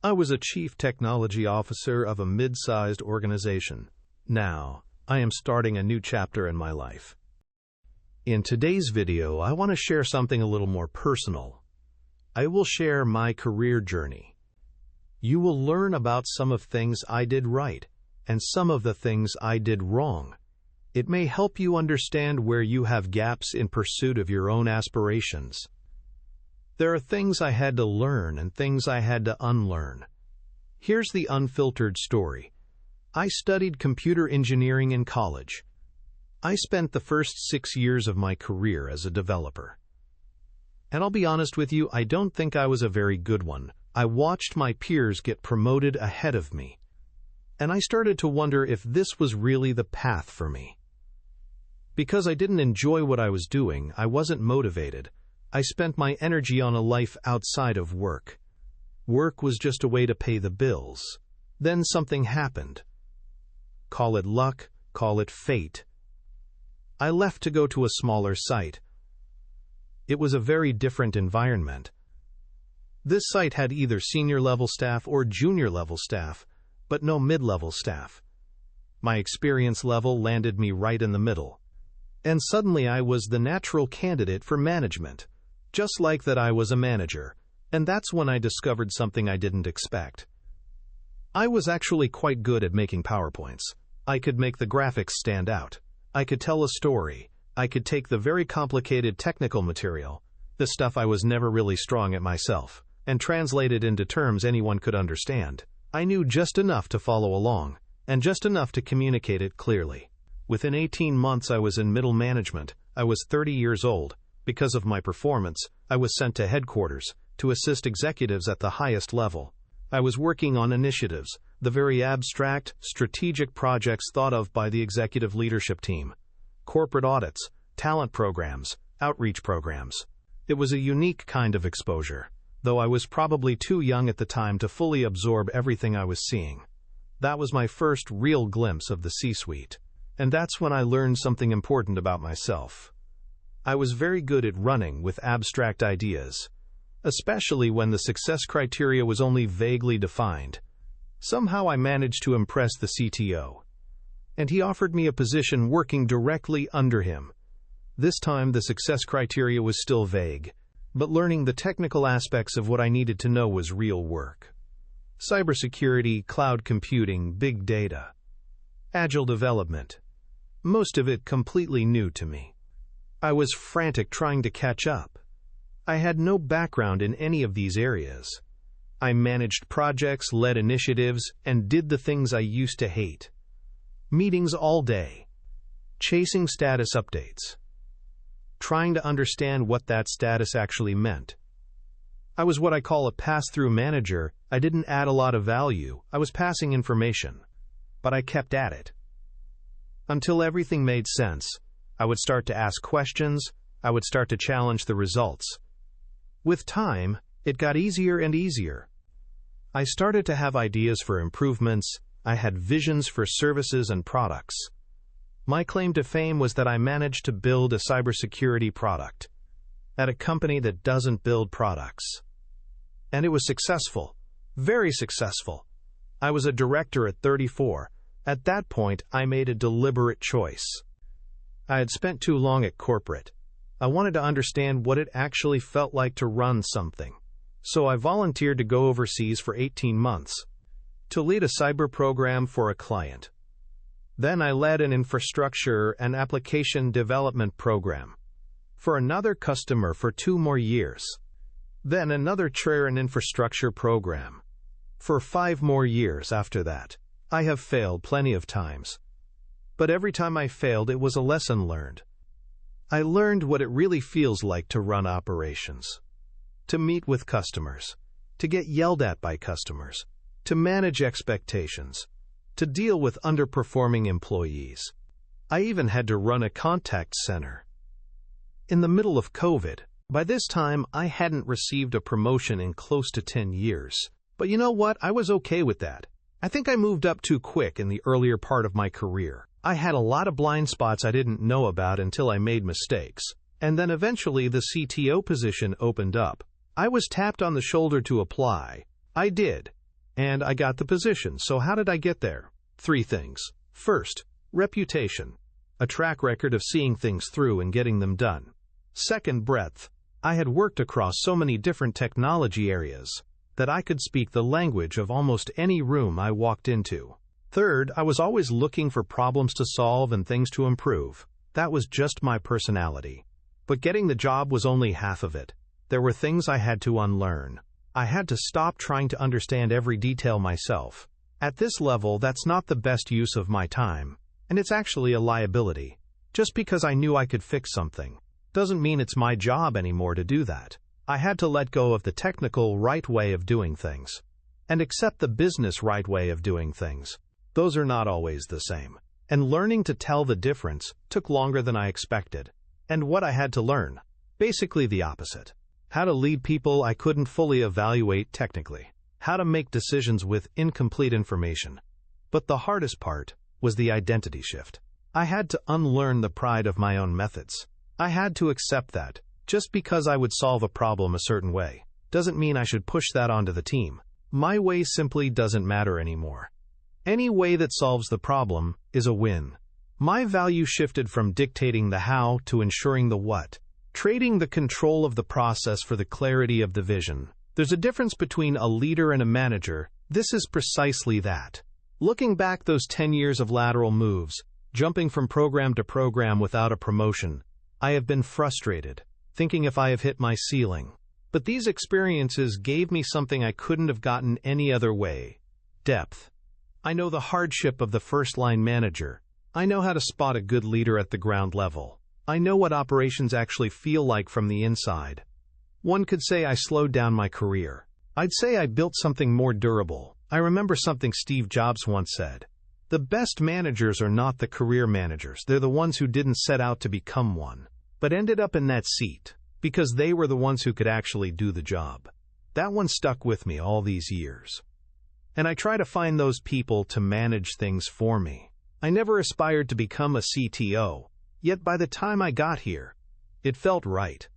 I was a chief technology officer of a mid-sized organization. Now, I am starting a new chapter in my life. In today's video, I want to share something a little more personal. I will share my career journey. You will learn about some of things I did right and some of the things I did wrong. It may help you understand where you have gaps in pursuit of your own aspirations. There are things I had to learn and things I had to unlearn. Here's the unfiltered story. I studied computer engineering in college. I spent the first 6 years of my career as a developer. And I'll be honest with you, I don't think I was a very good one. I watched my peers get promoted ahead of me. And I started to wonder if this was really the path for me. Because I didn't enjoy what I was doing, I wasn't motivated. I spent my energy on a life outside of work. Work was just a way to pay the bills. Then something happened. Call it luck, call it fate. I left to go to a smaller site. It was a very different environment. This site had either senior-level staff or junior-level staff, but no mid-level staff. My experience level landed me right in the middle. And suddenly I was the natural candidate for management. Just like that I was a manager, and that's when I discovered something I didn't expect. I was actually quite good at making PowerPoints. I could make the graphics stand out. I could tell a story. I could take the very complicated technical material, the stuff I was never really strong at myself, and translate it into terms anyone could understand. I knew just enough to follow along, and just enough to communicate it clearly. Within 18 months I was in middle management. I was 30 years old. Because of my performance, I was sent to headquarters to assist executives at the highest level. I was working on initiatives, the very abstract, strategic projects thought of by the executive leadership team. Corporate audits, talent programs, outreach programs. It was a unique kind of exposure, though I was probably too young at the time to fully absorb everything I was seeing. That was my first real glimpse of the C-suite. And that's when I learned something important about myself. I was very good at running with abstract ideas, especially when the success criteria was only vaguely defined. Somehow I managed to impress the CTO, and he offered me a position working directly under him. This time the success criteria was still vague, but learning the technical aspects of what I needed to know was real work. Cybersecurity, cloud computing, big data, agile development. Most of it completely new to me. I was frantic trying to catch up. I had no background in any of these areas. I managed projects, led initiatives, and did the things I used to hate. Meetings all day. Chasing status updates. Trying to understand what that status actually meant. I was what I call a pass-through manager. I didn't add a lot of value. I was passing information. But I kept at it. Until everything made sense. I would start to ask questions. I would start to challenge the results. With time, it got easier and easier. I started to have ideas for improvements. I had visions for services and products. My claim to fame was that I managed to build a cybersecurity product at a company that doesn't build products. And it was successful, very successful. I was a director at 34. At that point, I made a deliberate choice. I had spent too long at corporate. I wanted to understand what it actually felt like to run something. So I volunteered to go overseas for 18 months to lead a cyber program for a client. Then I led an infrastructure and application development program for another customer for 2 more years. Then another care and infrastructure program for 5 more years after that. I have failed plenty of times. But every time I failed, it was a lesson learned. I learned what it really feels like to run operations, to meet with customers, to get yelled at by customers, to manage expectations, to deal with underperforming employees. I even had to run a contact center. In the middle of COVID, by this time I hadn't received a promotion in close to 10 years. But you know what? I was okay with that. I think I moved up too quick in the earlier part of my career. I had a lot of blind spots I didn't know about until I made mistakes. And then eventually the CTO position opened up. I was tapped on the shoulder to apply. I did. And I got the position, so how did I get there? 3 things. First, reputation. A track record of seeing things through and getting them done. Second, breadth. I had worked across so many different technology areas that I could speak the language of almost any room I walked into. Third, I was always looking for problems to solve and things to improve. That was just my personality. But getting the job was only half of it. There were things I had to unlearn. I had to stop trying to understand every detail myself. At this level, that's not the best use of my time, and it's actually a liability. Just because I knew I could fix something doesn't mean it's my job anymore to do that. I had to let go of the technical right way of doing things and accept the business right way of doing things. Those are not always the same. And learning to tell the difference took longer than I expected. And what I had to learn? Basically the opposite. How to lead people I couldn't fully evaluate technically. How to make decisions with incomplete information. But the hardest part was the identity shift. I had to unlearn the pride of my own methods. I had to accept that just because I would solve a problem a certain way doesn't mean I should push that onto the team. My way simply doesn't matter anymore. Any way that solves the problem is a win. My value shifted from dictating the how to ensuring the what, trading the control of the process for the clarity of the vision. There's a difference between a leader and a manager. This is precisely that. Looking back, those 10 years of lateral moves, jumping from program to program without a promotion, I have been frustrated, thinking if I have hit my ceiling. But these experiences gave me something I couldn't have gotten any other way: depth. I know the hardship of the first-line manager. I know how to spot a good leader at the ground level. I know what operations actually feel like from the inside. One could say I slowed down my career. I'd say I built something more durable. I remember something Steve Jobs once said: "The best managers are not the career managers. They're the ones who didn't set out to become one, but ended up in that seat because they were the ones who could actually do the job." That one stuck with me all these years. And I try to find those people to manage things for me. I never aspired to become a CTO, yet by the time I got here, it felt right.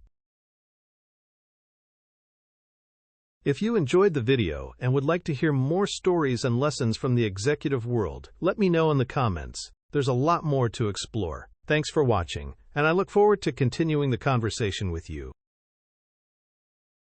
If you enjoyed the video and would like to hear more stories and lessons from the executive world, let me know in the comments. There's a lot more to explore. Thanks for watching, and I look forward to continuing the conversation with you.